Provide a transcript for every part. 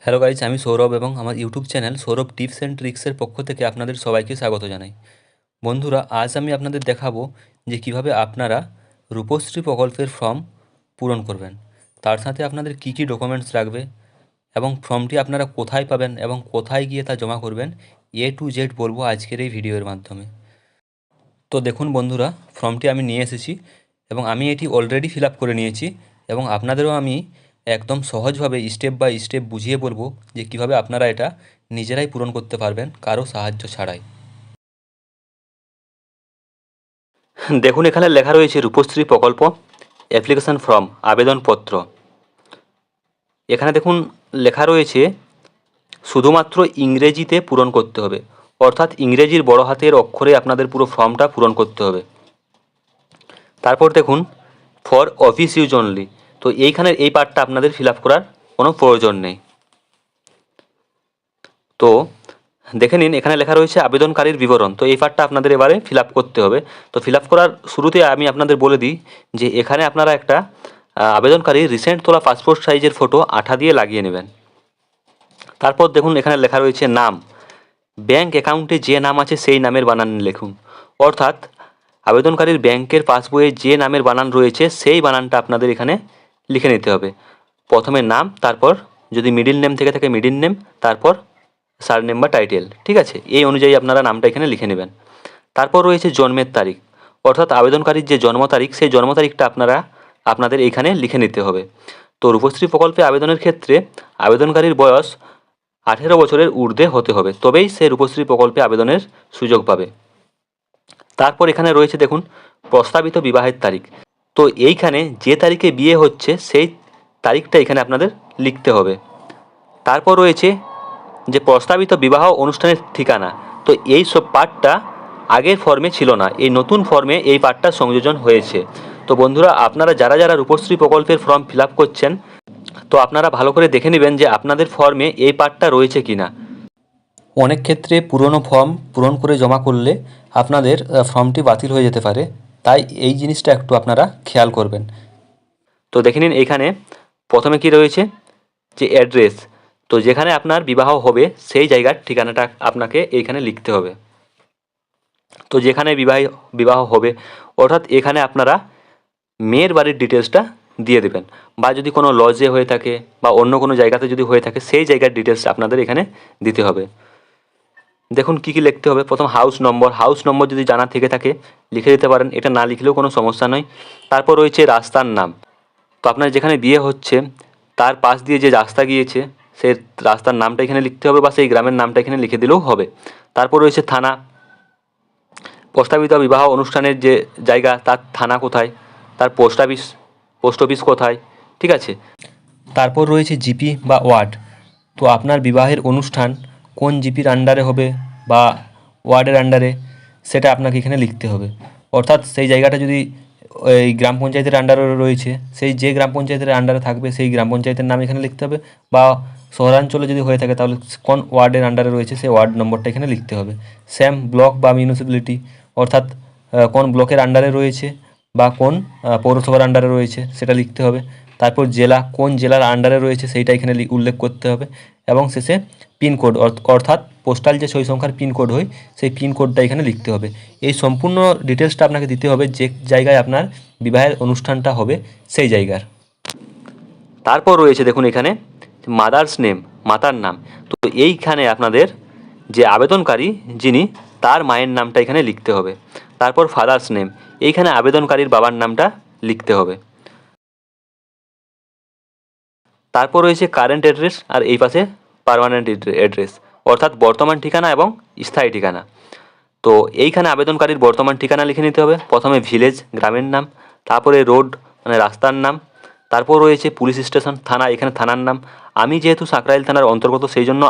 Hello guys, আমি সৌরভ এবং আমার YouTube channel Sourav tips and ট্রিক্সের পক্ষ থেকে আপনাদের সবাইকে স্বাগত জানাই। বন্ধুরা, আজ আমি আপনাদের দেখাবো যে কিভাবে আপনারা রূপশ্রী প্রকল্পের ফর্ম পূরণ করবেন। তার সাথে আপনাদের কী কী ডকুমেন্টস লাগবে এবং ফর্মটি আপনারা কোথায় পাবেন এবং কোথায় গিয়ে তা জমা করবেন, A to Z বলবো আজকের এই ভিডিওর মাধ্যমে। তো দেখুন বন্ধুরা, ফর্মটি আমি নিয়ে এসেছি এবং আমি এটি অলরেডি ফিল আপ করে নিয়েছি এবং আপনাদেরও আমি একদম সহজভাবে স্টেপ বাই স্টেপ বুঝিয়ে বলবো যে কিভাবে আপনারা এটা নিজেরাই পূরণ করতে পারবেন কারো সাহায্য ছাড়াই। দেখুন, এখানে লেখা রয়েছে রূপশ্রী প্রকল্প অ্যাপ্লিকেশন ফর্ম, আবেদনপত্র। এখানে দেখুন লেখা রয়েছে শুধুমাত্র ইংরেজিতে পূরণ করতে হবে, অর্থাৎ ইংরেজির বড় হাতের অক্ষরে আপনাদের পুরো ফর্মটা পূরণ করতে হবে। তারপর দেখুন ফর অফিস ইউজ অনলি, তো এইখানের এই পার্টটা আপনাদের ফিল আপ করার কোনো প্রয়োজন নেই। তো দেখে নিন, এখানে লেখা রয়েছে আবেদনকারীর বিবরণ, তো এই পার্টটা আপনাদের এবারে ফিল আপ করতে হবে। তো ফিল আপ করার শুরুতে আমি আপনাদের বলে দিই যে এখানে আপনারা একটা আবেদনকারীর রিসেন্ট তোলা পাসপোর্ট সাইজের ফটো আঠা দিয়ে লাগিয়ে নেবেন। তারপর দেখুন এখানে লেখা রয়েছে নাম, ব্যাঙ্ক অ্যাকাউন্টে যে নাম আছে সেই নামের বানান লিখুন, অর্থাৎ আবেদনকারীর ব্যাংকের পাসবইয়ে যে নামের বানান রয়েছে সেই বানানটা আপনাদের এখানে লিখে নিতে হবে। প্রথমে নাম, তারপর যদি মিডিল নেম থেকে থাকে মিডিল নেম, তারপর সারনেম বা টাইটেল, ঠিক আছে? এই অনুযায়ী আপনারা নামটা এখানে লিখে নেবেন। তারপর রয়েছে জন্মের তারিখ, অর্থাৎ আবেদনকারীর যে জন্ম তারিখ সেই জন্ম তারিখটা আপনাদের এইখানে লিখে নিতে হবে। তো রূপশ্রী প্রকল্পে আবেদনের ক্ষেত্রে আবেদনকারীর বয়স 18 বছরের ঊর্ধ্বে হতে হবে, তবেই সে রূপশ্রী প্রকল্পে আবেদনের সুযোগ পাবে। তারপর এখানে রয়েছে দেখুন প্রস্তাবিত বিবাহের তারিখ, তো এইখানে যে তারিখে বিয়ে হচ্ছে সেই তারিখটা এখানে আপনাদের লিখতে হবে। তারপর রয়েছে যে প্রস্তাবিত বিবাহ অনুষ্ঠানের ঠিকানা, তো এই সব পার্টটা আগের ফর্মে ছিল না, এই নতুন ফর্মে এই পার্টটা সংযোজন হয়েছে। তো বন্ধুরা, আপনারা যারা যারা রূপশ্রী প্রকল্পের ফর্ম ফিল আপ করছেন, তো আপনারা ভালো করে দেখে নেবেন যে আপনাদের ফর্মে এই পার্টটা রয়েছে কি না। অনেক ক্ষেত্রে পুরনো ফর্ম পূরণ করে জমা করলে আপনাদের ফর্মটি বাতিল হয়ে যেতে পারে, তাই এই জিনিসটা একটু আপনারা খেয়াল করবেন। তো দেখে নিন, এখানে প্রথমে কি রয়েছে যে অ্যাড্রেস, তো যেখানে আপনার বিবাহ হবে সেই জায়গার ঠিকানাটা আপনাকে এইখানে লিখতে হবে। তো যেখানে বিবাহ হবে, অর্থাৎ এখানে আপনারা মেয়ের বাড়ির ডিটেলসটা দিয়ে দেবেন, বা যদি কোনো লজে হয়ে থাকে বা অন্য কোনো জায়গাতে যদি হয়ে থাকে সেই জায়গার ডিটেলসটা আপনাদের এখানে দিতে হবে। দেখুন কী কী লিখতে হবে। প্রথম হাউস নম্বর যদি জানা থেকে থাকে লিখে দিতে পারেন, এটা না লিখলেও কোনো সমস্যা নয়। তারপর রয়েছে রাস্তার নাম, তো আপনার যেখানে বিয়ে হচ্ছে তার পাশ দিয়ে যে রাস্তা গিয়েছে সেই রাস্তার নামটা এখানে লিখতে হবে, বা সেই গ্রামের নামটা এখানে লিখে দিলেও হবে। তারপর রয়েছে থানা, প্রস্তাবিত বিবাহ অনুষ্ঠানের যে জায়গা তার থানা কোথায়, তার পোস্ট অফিস কোথায়, ঠিক আছে? তারপর রয়েছে জিপি বা ওয়ার্ড, তো আপনার বিবাহের অনুষ্ঠান কোন জিপির আন্ডারে হবে বা ওয়ার্ডের আন্ডারে, সেটা আপনাকে এখানে লিখতে হবে। অর্থাৎ সেই জায়গাটা যদি ওই গ্রাম পঞ্চায়েতের আন্ডারে রয়েছে, সেই যে গ্রাম পঞ্চায়েতের আন্ডারে থাকবে সেই গ্রাম পঞ্চায়েতের নাম এখানে লিখতে হবে, বা শহরাঞ্চলে যদি হয়ে থাকে তাহলে কোন ওয়ার্ডের আন্ডারে রয়েছে সেই ওয়ার্ড নম্বরটা এখানে লিখতে হবে। সেম ব্লক বা মিউনিসিপ্যালিটি, অর্থাৎ কোন ব্লকের আন্ডারে রয়েছে বা কোন পৌরসভার আন্ডারে রয়েছে সেটা লিখতে হবে। তারপর জেলা, কোন জেলার আন্ডারে রয়েছে সেইটা এখানে উল্লেখ করতে হবে। এবং শেষে পিনকোড, অর্থাৎ পোস্টাল যে 6 সংখ্যার পিনকোড হয় সেই পিনকোডটা এখানে লিখতে হবে। এই সম্পূর্ণ ডিটেলসটা আপনাকে দিতে হবে যে জায়গায় আপনার বিবাহের অনুষ্ঠানটা হবে সেই জায়গার। তারপর রয়েছে দেখুন এখানে মাদার্স নেম, মাতার নাম, তো এইখানে আপনাদের যে আবেদনকারী যিনি তার মায়ের নামটা এখানে লিখতে হবে। তারপর ফাদার্স নেম, এইখানে আবেদনকারীর বাবার নামটা লিখতে হবে। তারপর রয়েছে কারেন্ট অ্যাড্রেস, আর এই পাশে পার্মানেন্ট অ্যাড্রেস, অর্থাৎ বর্তমান ঠিকানা এবং স্থায়ী ঠিকানা। তো এইখানে আবেদনকারীর বর্তমান ঠিকানা লিখে নিতে হবে। প্রথমে ভিলেজ, গ্রামের নাম, তারপরে রোড মানে রাস্তার নাম, তারপর রয়েছে পুলিশ স্টেশন, থানা, এখানে থানার নাম। আমি যেহেতু সাঁকরাইল থানার অন্তর্গত সেই জন্য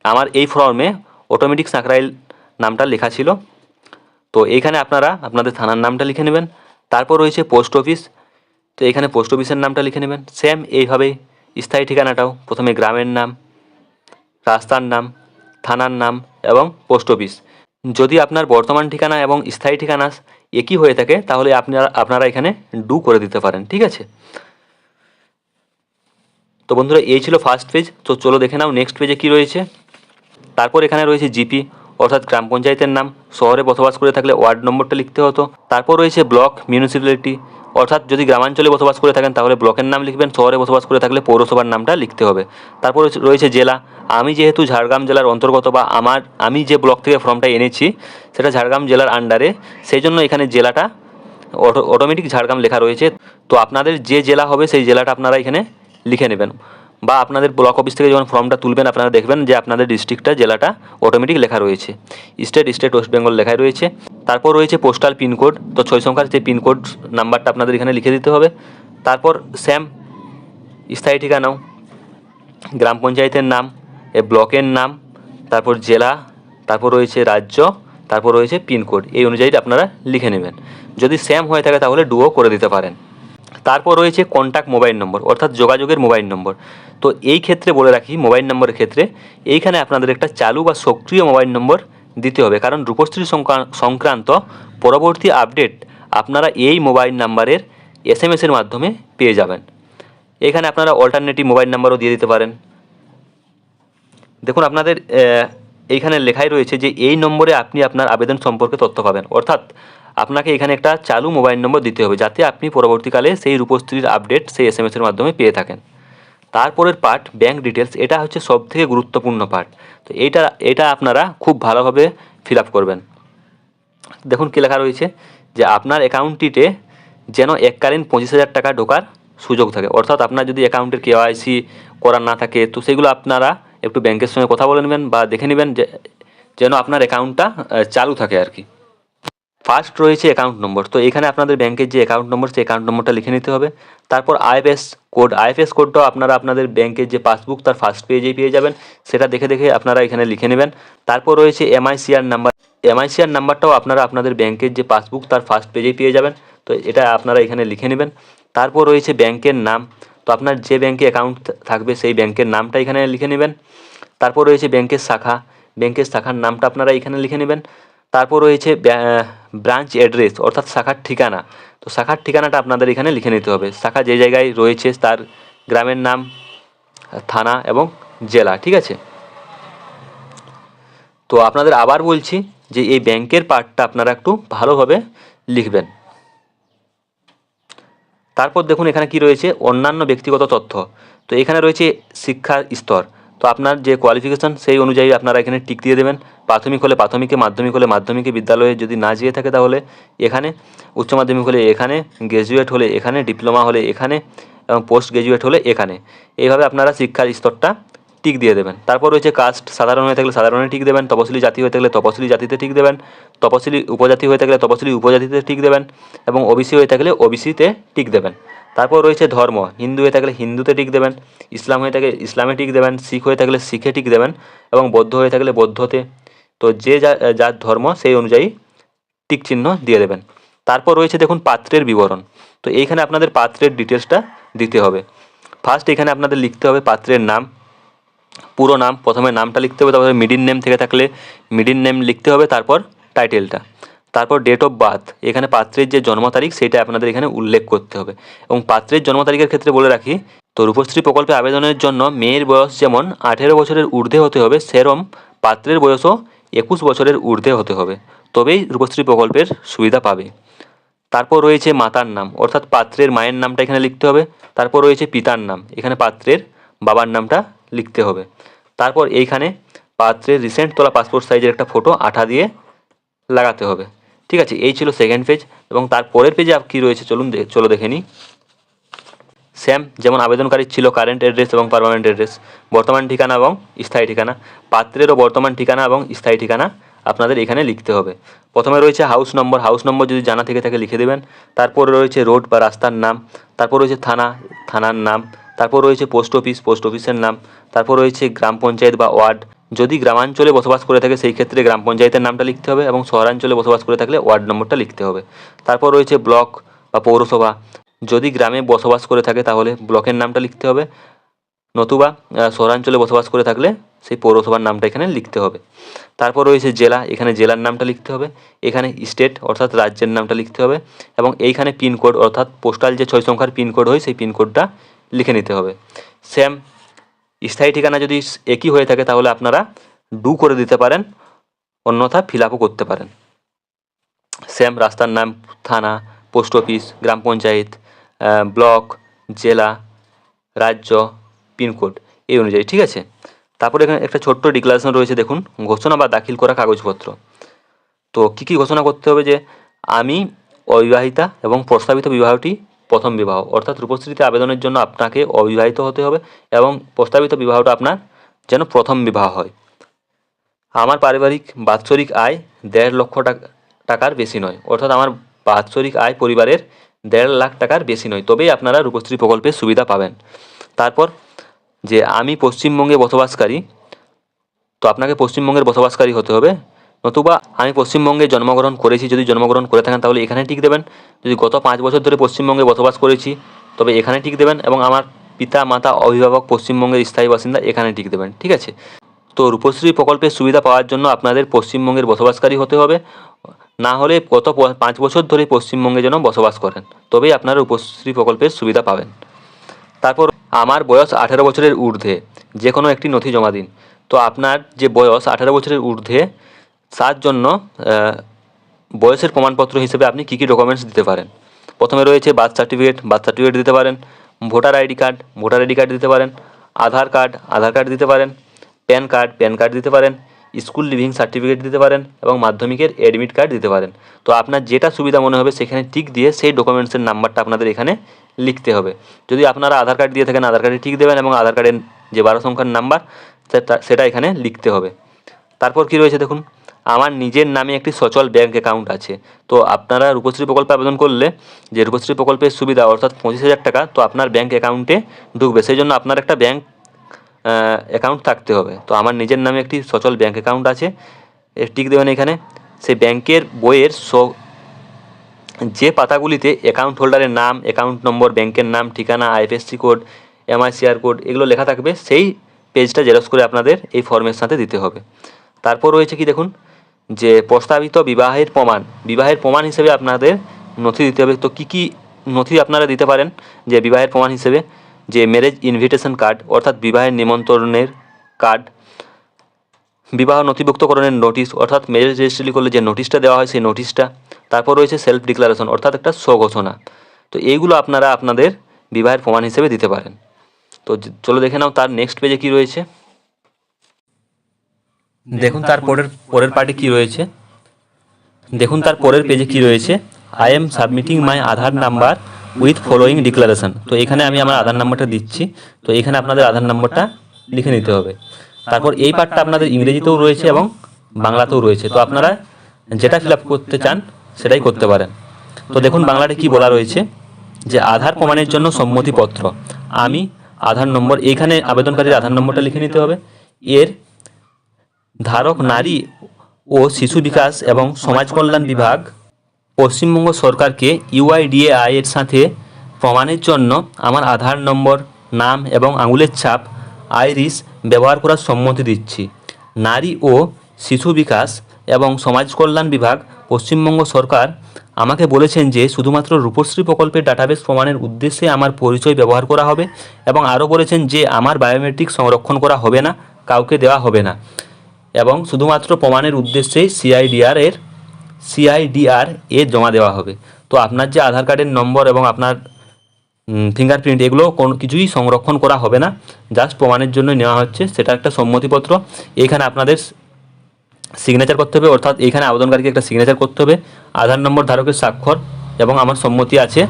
আমার এই ফর্মে অটোমেটিক সাঁকরাইল নামটা লেখা ছিল, তো এইখানে আপনারা আপনাদের থানার নামটা লিখে নেবেন। তারপর রয়েছে পোস্ট অফিস, তো এখানে পোস্ট অফিসের নামটা লিখে নেবেন। সেম এইভাবেই স্থায়ী ঠিকানাটাও প্রথমে গ্রামের নাম, রাস্তার নাম, থানার নাম এবং পোস্ট অফিস। যদি আপনার বর্তমান ঠিকানা এবং স্থায়ী ঠিকানা একই হয়ে থাকে তাহলে আপনারা এখানে ডু করে দিতে পারেন, ঠিক আছে? তো বন্ধুরা এই ছিল ফার্স্ট পেজ। তো চলো দেখে নাও নেক্সট পেজে কী রয়েছে। তারপর এখানে রয়েছে জিপি অর্থাৎ গ্রাম পঞ্চায়েতের নাম, শহরে বসবাস করে থাকলে ওয়ার্ড নম্বরটা লিখতে হতো। তারপর রয়েছে ব্লক মিউনিসিপ্যালিটি অর্থাৎ যদি গ্রামাঞ্চলে বসবাস করে থাকেন তাহলে ব্লকের নাম লিখবেন, শহরে বসবাস করে থাকলে পৌরসভার নামটা লিখতে হবে। তারপর রয়েছে জেলা, আমি যেহেতু ঝাড়গ্রাম জেলার অন্তর্গত বা আমি যে ব্লক থেকে ফর্মটা এনেছি সেটা ঝাড়গ্রাম জেলার আন্ডারে, সেই জন্য এখানে জেলাটা অটোমেটিক ঝাড়গ্রাম লেখা রয়েছে। তো আপনাদের যে জেলা হবে সেই জেলাটা আপনারা এখানে লিখে নেবেন, বা আপনাদের ব্লক অফিস থেকে যখন ফর্মটা তুলবেন আপনারা দেখবেন যে আপনাদের ডিস্ট্রিক্টটা জেলাটা অটোমেটিক লেখা রয়েছে। স্টেট ওয়েস্ট বেঙ্গল লেখাই রয়েছে। তারপর রয়েছে পোস্টাল পিনকোড, তো 6 সংখ্যার যে পিনকোড নাম্বারটা আপনাদের এখানে লিখে দিতে হবে। তারপর স্যাম স্থায়ী ঠিকানাও, গ্রাম পঞ্চায়েতের নাম, ব্লকের নাম, তারপর জেলা, তারপর রয়েছে রাজ্য, তারপর রয়েছে পিনকোড, এই অনুযায়ী আপনারা লিখে নেবেন। যদি স্যাম হয়ে থাকে তাহলে ডুও করে দিতে পারেন। তারপর রয়েছে কন্ট্যাক্ট মোবাইল নম্বর অর্থাৎ যোগাযোগের মোবাইল নম্বর। তো এই ক্ষেত্রে বলে রাখি, মোবাইল নম্বরের ক্ষেত্রে এইখানে আপনাদের একটা চালু বা সক্রিয় মোবাইল নম্বর দিতে হবে, কারণ রূপশ্রী সংক্রান্ত পরবর্তী আপডেট আপনারা এই মোবাইল নাম্বারের SMS-এর মাধ্যমে পেয়ে যাবেন। এখানে আপনারা অল্টারনেটিভ মোবাইল নাম্বারও দিয়ে দিতে পারেন। দেখুন আপনাদের এইখানে লেখাই রয়েছে যে এই নম্বরে আপনি আপনার আবেদন সম্পর্কে তথ্য পাবেন, অর্থাৎ আপনাকে এখানে একটা চালু মোবাইল নম্বর দিতে হবে যাতে আপনি পরবর্তীকালে সেই রূপশ্রীর আপডেট সেই SMS-এর মাধ্যমে পেয়ে থাকেন। তারপরের পার্ট ব্যাঙ্ক ডিটেলস, এটা হচ্ছে সবথেকে গুরুত্বপূর্ণ পার্ট। তো এটা আপনারা খুব ভালোভাবে ফিল আপ করবেন। দেখুন কী লেখা রয়েছে যে আপনার অ্যাকাউন্টটিতে যেন এককালীন 25,000 টাকা ঢোকার সুযোগ থাকে, অর্থাৎ আপনার যদি অ্যাকাউন্টের KYC করা না থাকে তো সেগুলো আপনারা একটু ব্যাংকের সঙ্গে কথা বলে নেবেন বা দেখে নেবেন যেন আপনার অ্যাকাউন্টটা চালু থাকে আর কি। ফার্স্ট রয়েছে অ্যাকাউন্ট নম্বর, তো এখানে আপনাদের ব্যাংকের যে অ্যাকাউন্ট নম্বর সেই অ্যাকাউন্ট নম্বরটা লিখে নিতে হবে। তারপর IFS কোডটাও আপনারা আপনাদের ব্যাংকের যে পাসবুক তার ফার্স্ট পেজেই পেয়ে যাবেন, সেটা দেখে দেখে আপনারা এখানে লিখে নেবেন। তারপর রয়েছে MICR নাম্বারটাও আপনারা আপনাদের ব্যাংকের যে পাসবুক তার ফার্স্ট পেজেই পেয়ে যাবেন, তো এটা আপনারা এখানে লিখে নেবেন। তারপর রয়েছে ব্যাংকের নাম, তো আপনার যে ব্যাংকে অ্যাকাউন্ট থাকবে সেই ব্যাংকের নামটা এখানে লিখে নেবেন। তারপর রয়েছে ব্যাংকের শাখার নামটা আপনারা এখানে লিখে নেবেন। তারপর রয়েছে ব্রাঞ্চ অ্যাড্রেস অর্থাৎ শাখার ঠিকানা, তো শাখার ঠিকানাটা আপনাদের এখানে লিখে নিতে হবে। শাখা যে জায়গায় রয়েছে তার গ্রামের নাম, থানা এবং জেলা, ঠিক আছে। তো আপনাদের আবার বলছি যে এই ব্যাংকের পার্টটা আপনারা একটু ভালোভাবে লিখবেন। তারপর দেখুন এখানে কি রয়েছে অন্যান্য ব্যক্তিগত তথ্য, তো এখানে রয়েছে শিক্ষার স্তর, তো আপনার যে কোয়ালিফিকেশান সেই অনুযায়ী আপনারা এখানে টিক দিয়ে দেবেন। প্রাথমিক হলে প্রাথমিকে, মাধ্যমিক হলে মাধ্যমিকে, বিদ্যালয়ে যদি না যেয়ে থাকে তাহলে এখানে, উচ্চ মাধ্যমিক হলে এখানে, গ্র্যাজুয়েট হলে এখানে, ডিপ্লোমা হলে এখানে এবং পোস্ট গ্র্যাজুয়েট হলে এখানে, এইভাবে আপনারা শিক্ষার স্তরটা টিক দিয়ে দেবেন। তারপর রয়েছে কাস্ট, সাধারণ হয়ে থাকলে সাধারণে টিক দেবেন, তপশিলি জাতি হয়ে থাকলে তপশিলি জাতিতে টিক দেবেন, তপশিলি উপজাতি হয়ে থাকলে তপশিলি উপজাতিতে টিক দেবেন এবং OBC হয়ে থাকলে OBC-তে টিক দেবেন। তারপর রয়েছে ধর্ম, হিন্দু হয়ে থাকলে হিন্দুতে টিক দেবেন, ইসলাম হয়ে থাকলে ইসলামে টিক দেবেন, শিখ হয়ে থাকলে শিখে টিক দেবেন এবং বৌদ্ধ হয়ে থাকলে বৌদ্ধতে, তো যে যার ধর্ম সেই অনুযায়ী টিক চিহ্ন দিয়ে দেবেন। তারপর রয়েছে দেখুন পাত্রের বিবরণ, তো এইখানে আপনাদের পাত্রের ডিটেলসটা দিতে হবে। ফার্স্ট এখানে আপনাদের লিখতে হবে পাত্রের নাম, পুরো নাম, প্রথমে নামটা লিখতে হবে, তারপরে মিডিল নেম থেকে থাকলে মিডিল নেম লিখতে হবে, তারপর টাইটেলটা, তারপর ডেট অফ বার্থ, এখানে পাত্রের যে জন্ম তারিখ সেটা আপনাদের এখানে উল্লেখ করতে হবে। এবং পাত্রের জন্ম তারিখের ক্ষেত্রে বলে রাখি, তো রূপশ্রী প্রকল্পে আবেদনের জন্য মেয়ের বয়স যেমন 18 বছরের ঊর্ধ্বে হতে হবে, সেরম পাত্রের বয়সও 21 বছরের ঊর্ধ্বে হতে হবে, তবেই রূপশ্রী প্রকল্পের সুবিধা পাবে। তারপর রয়েছে মাতার নাম, অর্থাৎ পাত্রের মায়ের নামটা এখানে লিখতে হবে। তারপর রয়েছে পিতার নাম, এখানে পাত্রের বাবার নামটা লিখতে হবে। তারপর এইখানে পাত্রের রিসেন্ট তোলা পাসপোর্ট সাইজের একটা ফটো আঠা দিয়ে লাগাতে হবে, ঠিক আছে। এই ছিল সেকেন্ড পেজ। এবং তারপরের পেজে কী রয়েছে চলো দেখে নিই। সেম যেমন আবেদনকারীর ছিল কারেন্ট অ্যাড্রেস এবং পার্মানেন্ট অ্যাড্রেস, বর্তমান ঠিকানা এবং স্থায়ী ঠিকানা, পাত্রেরও বর্তমান ঠিকানা এবং স্থায়ী ঠিকানা আপনাদের এখানে লিখতে হবে। প্রথমে রয়েছে হাউস নম্বর যদি জানা থেকে থাকে লিখে দেবেন। তারপর রয়েছে রোড বা রাস্তার নাম, তারপর রয়েছে থানার নাম, তারপর রয়েছে পোস্ট অফিসের নাম, তারপর রয়েছে গ্রাম পঞ্চায়েত বা ওয়ার্ড, যদি গ্রামাঞ্চলে বসবাস করে থাকে সেই ক্ষেত্রে গ্রাম পঞ্চায়েতের নামটা লিখতে হবে এবং শহরাঞ্চলে বসবাস করে থাকলে ওয়ার্ড নম্বরটা লিখতে হবে। তারপর রয়েছে ব্লক বা পৌরসভা, যদি গ্রামে বসবাস করে থাকে তাহলে ব্লকের নামটা লিখতে হবে, নতুবা শহরাঞ্চলে বসবাস করে থাকলে সেই পৌরসভার নামটা এখানে লিখতে হবে। তারপর রয়েছে জেলা, এখানে জেলার নামটা লিখতে হবে, এখানে স্টেট অর্থাৎ রাজ্যের নামটা লিখতে হবে এবং এইখানে পিনকোড অর্থাৎ পোস্টাল যে 6 সংখ্যার পিনকোড হয় সেই পিনকোডটা লিখে নিতে হবে। সেম স্থায়ী ঠিকানা যদি একই হয়ে থাকে তাহলে আপনারা ডু করে দিতে পারেন, অন্যথা ফিল আপও করতে পারেন। সেম রাস্তার নাম, থানা, পোস্ট অফিস, গ্রাম পঞ্চায়েত, ব্লক, জেলা, রাজ্য, পিনকোড এই অনুযায়ী, ঠিক আছে। তারপরে এখানে একটা ছোট্ট ডিক্লারেশন রয়েছে, দেখুন, ঘোষণা বা দাখিল করা কাগজপত্র। তো কী কী ঘোষণা করতে হবে, যে আমি অবিবাহিতা এবং প্রস্তাবিত বিবাহটি প্রথম বিবাহ, অর্থাৎ রূপশ্রীতে আবেদনের জন্য আপনাকে অবিবাহিত হতে হবে এবং প্রস্তাবিত বিবাহটা আপনার যেন প্রথম বিবাহ হয়। আমার পারিবারিক বাৎসরিক আয় 1.5 লক্ষ টাকার বেশি নয়, অর্থাৎ আমার বাৎসরিক আয় পরিবারের 1.5 লাখ টাকার বেশি নয়, তবেই আপনারা রূপশ্রী প্রকল্পের সুবিধা পাবেন। তারপর যে আমি পশ্চিমবঙ্গে বসবাসকারী, তো আপনাকে পশ্চিমবঙ্গের বসবাসকারী হতে হবে, নতুবা আমি পশ্চিমবঙ্গে জন্মগ্রহণ করেছি, যদি জন্মগ্রহণ করে থাকেন তাহলে এখানে টিক দেবেন। যদি গত 5 বছর ধরে পশ্চিমবঙ্গে বসবাস করেছি তবে এখানে টিক দেবেন, এবং আমার পিতা মাতা অভিভাবক পশ্চিমবঙ্গের স্থায়ী বাসিন্দা এখানে টিক দেবেন, ঠিক আছে। তো রূপশ্রী প্রকল্পের সুবিধা পাওয়ার জন্য আপনাদের পশ্চিমবঙ্গের বসবাসকারী হতে হবে, না হলে গত 5 বছর ধরে পশ্চিমবঙ্গে যেন বসবাস করেন, তবেই আপনারা রূপশ্রী প্রকল্পের সুবিধা পাবেন। তারপর আমার বয়স 18 বছরের ঊর্ধ্বে, যে কোনো একটি নথি জমা দিন। তো আপনার যে বয়স 18 বছরের ঊর্ধ্বে তার জন্য বয়সের প্রমাণপত্র হিসেবে আপনি কী কী ডকুমেন্টস দিতে পারেন। প্রথমে রয়েছে বার্থ সার্টিফিকেট দিতে পারেন, ভোটার আইডি কার্ড দিতে পারেন, আধার কার্ড দিতে পারেন, প্যান কার্ড দিতে পারেন, স্কুল লিভিং সার্টিফিকেট দিতে পারেন এবং মাধ্যমিকের অ্যাডমিট কার্ড দিতে পারেন। তো আপনার যেটা সুবিধা মনে হবে সেখানে টিক দিয়ে সেই ডকুমেন্টসের নাম্বারটা আপনাদের এখানে লিখতে হবে। যদি আপনারা আধার কার্ড দিয়ে থাকেন আধার কার্ডে টিক দেবেন এবং আধার কার্ডের যে 12 সংখ্যার নাম্বার সেটা এখানে লিখতে হবে। তারপর কি রয়েছে দেখুন, আমার নিজের নামে একটি সচল ব্যাঙ্ক অ্যাকাউন্ট আছে। তো আপনারা রূপশ্রী প্রকল্পে আবেদন করলে যে রূপশ্রী প্রকল্পের সুবিধা অর্থাৎ 25,000 টাকা তো আপনার ব্যাঙ্ক অ্যাকাউন্টে ঢুকবে, সেই জন্য আপনার একটা ব্যাঙ্ক অ্যাকাউন্ট থাকতে হবে। তো আমার নিজের নামে একটি সচল ব্যাঙ্ক অ্যাকাউন্ট আছে, টিক দেবেন এখানে। সেই ব্যাংকের বইয়ের যে পাতাগুলিতে অ্যাকাউন্ট হোল্ডারের নাম, অ্যাকাউন্ট নম্বর, ব্যাংকের নাম, ঠিকানা, আইএফএসসি কোড, এমআইসিআর কোড এগুলো লেখা থাকবে, সেই পেজটা জেরক্স করে আপনাদের এই ফর্মের সাথে দিতে হবে। তারপর রয়েছে কি দেখুন, যে প্রস্তাবিত বিবাহের প্রমাণ হিসেবে আপনাদের নথি দিতে হবে। তো কী কী নথি আপনারা দিতে পারেন যে বিবাহের প্রমাণ হিসেবে, যে ম্যারেজ ইনভিটেশন কার্ড অর্থাৎ বিবাহের নিমন্ত্রণের কার্ড, বিবাহ নথিভুক্তকরণের নোটিশ অর্থাৎ ম্যারেজ রেজিস্ট্রি করলে যে নোটিশটা দেওয়া হয় সেই নোটিশটা। তারপর রয়েছে সেলফ ডিক্লারেশন অর্থাৎ একটা স্বঘোষণা। তো এইগুলো আপনারা আপনাদের বিবাহের প্রমাণ হিসেবে দিতে পারেন। তো চলো দেখে নাও তার নেক্সট পেজে কি রয়েছে। দেখুন তার পরের পার্টে কি রয়েছে, দেখুন তার পরের পেজে কি রয়েছে, I am submitting my Aadhaar number with following declaration. তো এখানে আমি আমার আধার নাম্বারটা দিচ্ছি, তো এখানে আপনাদের আধার নাম্বারটা লিখে নিতে হবে। তারপর এই পার্টটা আপনাদের ইংরেজিতেও রয়েছে এবং বাংলাতেও রয়েছে, তো আপনারা যেটা ফিল আপ করতে চান সেটাই করতে পারেন। তো দেখুন বাংলাতে কি বলা রয়েছে, যে আধার প্রমাণের জন্য সম্মতিপত্র, আমি আধার নম্বর, এইখানে আবেদনকারীর আধার নম্বরটা লিখে নিতে হবে। এর ধারক নারী ও শিশু বিকাশ এবং সমাজ কল্যাণ বিভাগ পশ্চিমবঙ্গ সরকারকে ইউআইডিএআই এর সাথে প্রমাণের জন্য আমার আধার নম্বর, নাম এবং আঙুলের ছাপ আইরিস ব্যবহার করার সম্মতি দিচ্ছি। নারী ও শিশু বিকাশ এবং সমাজ কল্যাণ বিভাগ পশ্চিমবঙ্গ সরকার আমাকে বলেছেন যে শুধুমাত্র রূপশ্রী প্রকল্পের ডাটাবেস প্রমাণের উদ্দেশ্যে আমার পরিচয় ব্যবহার করা হবে, এবং আরও বলেছেন যে আমার বায়োমেট্রিক সংরক্ষণ করা হবে না, কাউকে দেওয়া হবে না, এবং শুধুমাত্র প্রমাণের উদ্দেশ্যেই সিআইডিআর এ জমা দেওয়া হবে। তো আপনার যে আধার কার্ডের নম্বর এবং আপনার ফিঙ্গারপ্রিন্ট এগুলো কোনো কিছুই সংরক্ষণ করা হবে না, জাস্ট প্রমাণের জন্য নেওয়া হচ্ছে, সেটা একটা সম্মতিপত্র। এইখানে আপনাদের সিগনেচার করতে হবে, অর্থাৎ এইখানে আবেদনকারীকে একটা সিগনেচার করতে হবে, আধার নম্বর ধারকের স্বাক্ষর এবং আমার সম্মতি আছে,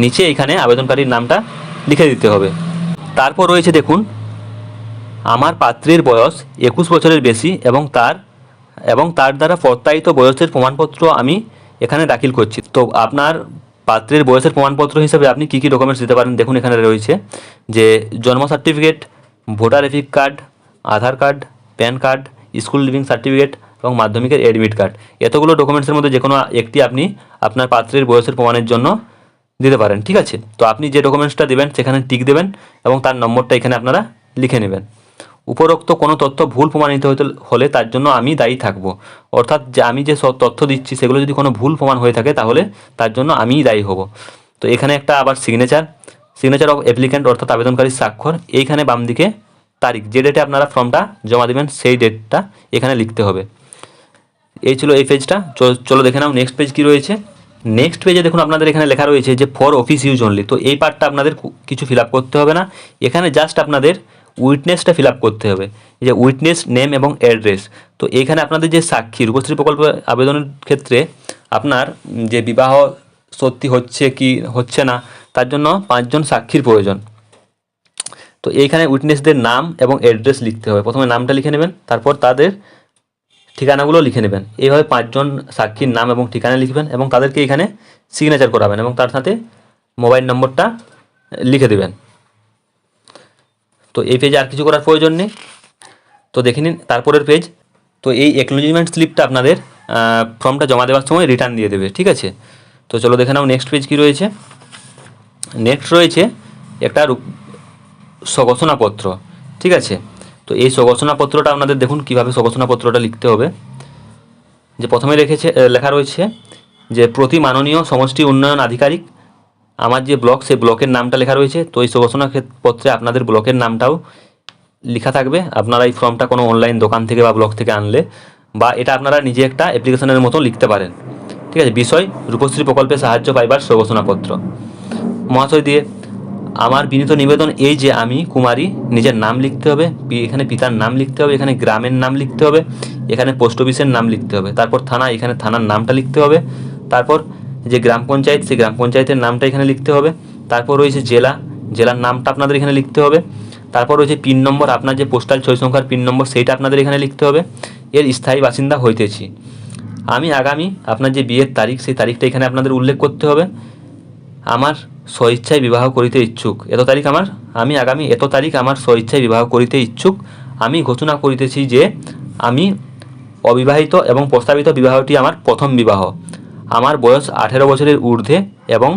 নিচে এখানে আবেদনকারীর নামটা লিখে দিতে হবে। তারপর রয়েছে দেখুন, আমার পাত্রের বয়স 21 বছরের বেশি এবং তার দ্বারা প্রত্যায়িত বয়সের প্রমাণপত্র আমি এখানে দাখিল করছি। তো আপনার পাত্রের বয়সের প্রমাণপত্র হিসেবে আপনি কী কী ডকুমেন্টস দিতে পারেন, দেখুন এখানে রয়েছে যে জন্ম certificate, voter ID card, Aadhaar card, PAN card, school leaving certificate এবং মাধ্যমিকের অ্যাডমিট কার্ড। এতগুলো ডকুমেন্টসের মধ্যে যে কোনো একটি আপনি আপনার পাত্রের বয়সের প্রমাণের জন্য দিতে পারেন, ঠিক আছে। তো আপনি যে ডকুমেন্টসটা দেবেন সেখানে টিক দেবেন এবং তার নম্বরটা এখানে আপনারা লিখে নেবেন। উপরোক্ত কোনো তথ্য ভুল প্রমাণিত হলে তার জন্য আমি দায়ী থাকব, অর্থাৎ যে আমি যে সব তথ্য দিচ্ছি সেগুলো যদি কোনো ভুল প্রমাণ হয়ে থাকে তাহলে তার জন্য আমিই দায়ী হব। তো এখানে একটা আবার সিগনেচার অফ অ্যাপ্লিক্যান্ট অর্থাৎ আবেদনকারীর স্বাক্ষর, এইখানে বাম দিকে তারিখ, যে ডেটে আপনারা ফর্মটা জমা দেবেন সেই ডেটটা এখানে লিখতে হবে। এই ছিল এই পেজটা। চলো দেখে নাও নেক্সট পেজ কী রয়েছে। নেক্সট পেজে দেখুন আপনাদের এখানে লেখা রয়েছে যে ফর অফিস ইউজ অনলি। তো এই পার্টটা আপনাদের কিছু ফিল আপ করতে হবে না, এখানে জাস্ট আপনাদের উইটনেসটা ফিল আপ করতে হবে, এই যে উইটনেস নেম এবং অ্যাড্রেস। তো এইখানে আপনাদের যে সাক্ষী, রূপশ্রী প্রকল্প আবেদনের ক্ষেত্রে আপনার যে বিবাহ সত্যি হচ্ছে কি হচ্ছে না তার জন্য 5 জন সাক্ষীর প্রয়োজন। তো এইখানে উইটনেসদের নাম এবং অ্যাড্রেস লিখতে হবে। প্রথমে নামটা লিখে নেবেন, তারপর তাদের ঠিকানাগুলো লিখে নেবেন। এইভাবে 5 জন সাক্ষীর নাম এবং ঠিকানা লিখবেন এবং তাদেরকে এখানে সিগনেচার করাবেন এবং তার সাথে মোবাইল নম্বরটা লিখে দেবেন। তো এই পেজে আর কিছু করার প্রয়োজন নেই। তো দেখে নিন তারপরের পেজ। তো এই অ্যাকনোলেজমেন্ট স্লিপটা আপনাদের ফর্মটা জমা দেওয়ার সময় রিটার্ন দিয়ে দেবে, ঠিক আছে। তো চলো দেখে নাও নেক্সট পেজ কী রয়েছে। নেক্সট রয়েছে একটা স্বঘোষণাপত্র, ঠিক আছে। তো এই স্বঘোষণাপত্রটা আপনাদের দেখুন কীভাবে স্বঘোষণাপত্রটা লিখতে হবে। যে প্রথমে লেখা রয়েছে যে প্রতি মাননীয় সমষ্টি উন্নয়ন আধিকারিক, আমার যে ব্লক সেই ব্লকের নামটা লেখা রয়েছে। তো এই স্বঘোষণা পত্রে আপনাদের ব্লকের নামটাও লেখা থাকবে। আপনারা এই ফর্মটা কোনো অনলাইন দোকান থেকে বা ব্লক থেকে আনলে বা এটা আপনারা নিজে একটা অ্যাপ্লিকেশনের মতো লিখতে পারেন, ঠিক আছে। বিষয় রূপশ্রী প্রকল্পে সাহায্য পাইবার স্বঘোষণাপত্র। মহাশয় দিয়ে আমার বিনীত নিবেদন এই যে আমি কুমারী, নিজের নাম লিখতে হবে, এখানে পিতার নাম লিখতে হবে, এখানে গ্রামের নাম লিখতে হবে, এখানে পোস্ট অফিসের নাম লিখতে হবে, তারপর থানা, এখানে থানার নামটা লিখতে হবে, তারপর যে গ্রাম পঞ্চায়েত সেই গ্রাম পঞ্চায়েতের নামটা এখানে লিখতে হবে, তারপর রয়েছে জেলা, জেলার নামটা আপনাদের এখানে লিখতে হবে, তারপর রয়েছে পিন নম্বর, আপনার যে পোস্টাল 6 সংখ্যার পিন নম্বর সেইটা আপনাদের এখানে লিখতে হবে। এর স্থায়ী বাসিন্দা হইতেছি আমি, আগামী আপনার যে বিয়ের তারিখ সেই তারিখটা এখানে আপনাদের উল্লেখ করতে হবে। আমার স্বইচ্ছায় বিবাহ করিতে ইচ্ছুক এত তারিখ, আমি আগামী এত তারিখ আমার স্বইচ্ছায় বিবাহ করিতে ইচ্ছুক। আমি ঘোষণা করিতেছি যে আমি অবিবাহিত এবং প্রস্তাবিত বিবাহটি আমার প্রথম বিবাহ। আমার বয়স 18 বছরের ঊর্ধ্বে এবং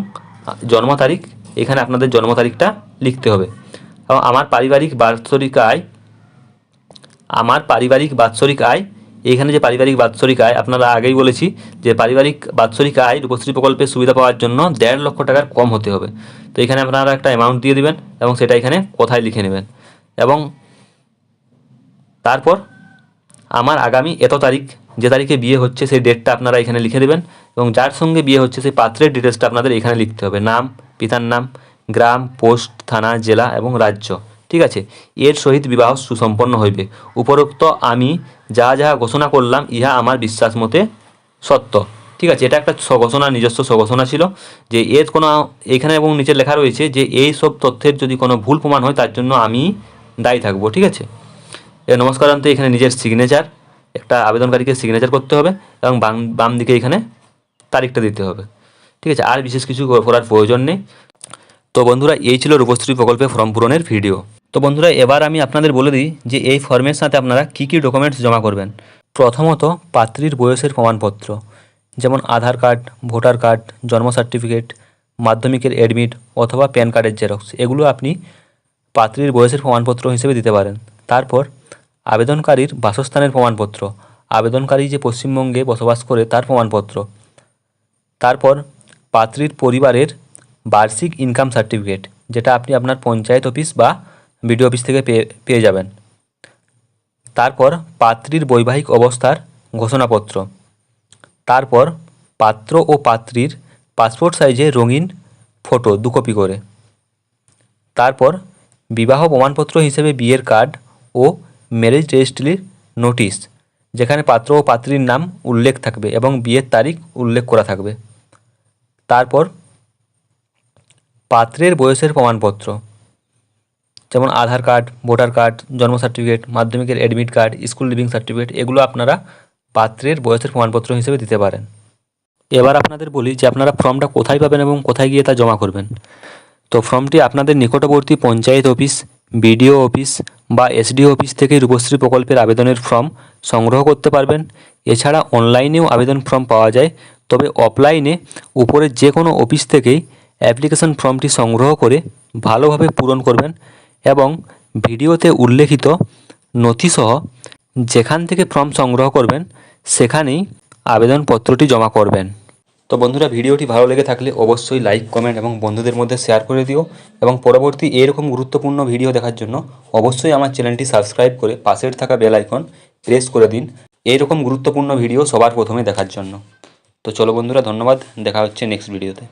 জন্ম তারিখ, এখানে আপনাদের জন্ম তারিখটা লিখতে হবে। এবং আমার পারিবারিক বাৎসরিক আয়, এইখানে যে পারিবারিক বাৎসরিক আয় আপনারা আগেই বলেছি যে পারিবারিক বাৎসরিক আয় রূপশ্রী প্রকল্পের সুবিধা পাওয়ার জন্য 1.5 লক্ষ টাকার কম হতে হবে। তো এখানে আপনারা একটা অ্যামাউন্ট দিয়ে দেবেন এবং সেটা এখানে কোথায় লিখে নেবেন। এবং তারপর আমার আগামী এত তারিখ, যে তারিখে বিয়ে হচ্ছে সেই ডেটটা আপনারা এখানে লিখে দেবেন এবং যার সঙ্গে বিয়ে হচ্ছে সেই পাত্রের ডিটেলসটা আপনাদের এখানে লিখতে হবে। নাম, পিতার নাম, গ্রাম, পোস্ট, থানা, জেলা এবং রাজ্য, ঠিক আছে। এর সহিত বিবাহ সুসম্পন্ন হইবে। উপরোক্ত আমি যাহা যাহা ঘোষণা করলাম ইহা আমার বিশ্বাস মতে সত্য, ঠিক আছে। এটা একটা স্বঘোষণা, নিজস্ব স্বঘোষণা ছিল যে এর কোনো এখানে এবং নিচে লেখা রয়েছে যে এই সব তথ্যের যদি কোনো ভুল প্রমাণ হয় তার জন্য আমি দায়ী থাকবো, ঠিক আছে। নমস্কারান্তে এখানে নিজের সিগনেচার, একটা আবেদনকারীকে সিগনেচার করতে হবে এবং বাম দিকে এখানে তারিখটা দিতে হবে, ঠিক আছে। আর বিশেষ কিছু করার প্রয়োজন নেই। তো বন্ধুরা এই ছিল রূপশ্রী প্রকল্পে ফর্ম পূরণের ভিডিও। তো বন্ধুরা এবার আমি আপনাদের বলে দিই যে এই ফর্মের সাথে আপনারা কী কী ডকুমেন্টস জমা করবেন। প্রথমত পাত্রীর বয়সের প্রমাণপত্র, যেমন আধার কার্ড, ভোটার কার্ড, জন্ম সার্টিফিকেট, মাধ্যমিকের অ্যাডমিট অথবা প্যান কার্ডের জেরক্স, এগুলো আপনি পাত্রীর বয়সের প্রমাণপত্র হিসেবে দিতে পারেন। তারপর আবেদনকারীর বাসস্থানের প্রমাণপত্র, আবেদনকারী যে পশ্চিমবঙ্গে বসবাস করে তার প্রমাণপত্র। তারপর পাত্রীর পরিবারের বার্ষিক ইনকাম সার্টিফিকেট, যেটা আপনি আপনার পঞ্চায়েত অফিস বা বিডিও অফিস থেকে পেয়ে যাবেন। তারপর পাত্রীর বৈবাহিক অবস্থার ঘোষণাপত্র। তারপর পাত্র ও পাত্রীর পাসপোর্ট সাইজে রঙিন ফটো 2 কপি করে। তারপর বিবাহ প্রমাণপত্র হিসেবে বিয়ের কার্ড ও ম্যারেজ রেজিস্ট্রির নোটিশ, যেখানে পাত্র ও পাত্রীর নাম উল্লেখ থাকবে এবং বিয়ের তারিখ উল্লেখ করা থাকবে। তারপর পাত্রের বয়সের প্রমাণপত্র, যেমন আধার কার্ড, ভোটার কার্ড, জন্ম সার্টিফিকেট, মাধ্যমিকের admit card, school leaving certificate, এগুলো আপনারা পাত্রের বয়সের প্রমাণপত্র হিসেবে দিতে পারেন। এবার আপনাদের বলি যে আপনারা ফর্মটা কোথায় পাবেন এবং কোথায় গিয়ে তা জমা করবেন। তো ফর্মটি আপনাদের নিকটবর্তী পঞ্চায়েত অফিস, বিডিও অফিস বা এসডিও অফিস থেকে রূপশ্রী প্রকল্পের আবেদনের ফর্ম সংগ্রহ করতে পারবেন। এছাড়া অনলাইনেও আবেদন ফর্ম পাওয়া যায়, তবে অফলাইনে উপরের যে কোনো অফিস থেকেই অ্যাপ্লিকেশন ফর্মটি সংগ্রহ করে ভালোভাবে পূরণ করবেন এবং ভিডিওতে উল্লেখিত নথিসহ যেখান থেকে ফর্ম সংগ্রহ করবেন সেখানেই আবেদনপত্রটি জমা করবেন। তো বন্ধুরা, ভিডিওটি ভালো লেগে থাকলে অবশ্যই লাইক, কমেন্ট এবং বন্ধুদের মধ্যে শেয়ার করে দিও এবং পরবর্তী এরকম গুরুত্বপূর্ণ ভিডিও দেখার জন্য অবশ্যই আমার চ্যানেলটি সাবস্ক্রাইব করে পাশের থাকা বেল আইকন প্রেস করে দিন এইরকম গুরুত্বপূর্ণ ভিডিও সবার প্রথমে দেখার জন্য। তো চলো বন্ধুরা, ধন্যবাদ, দেখা হচ্ছে নেক্সট ভিডিওতে।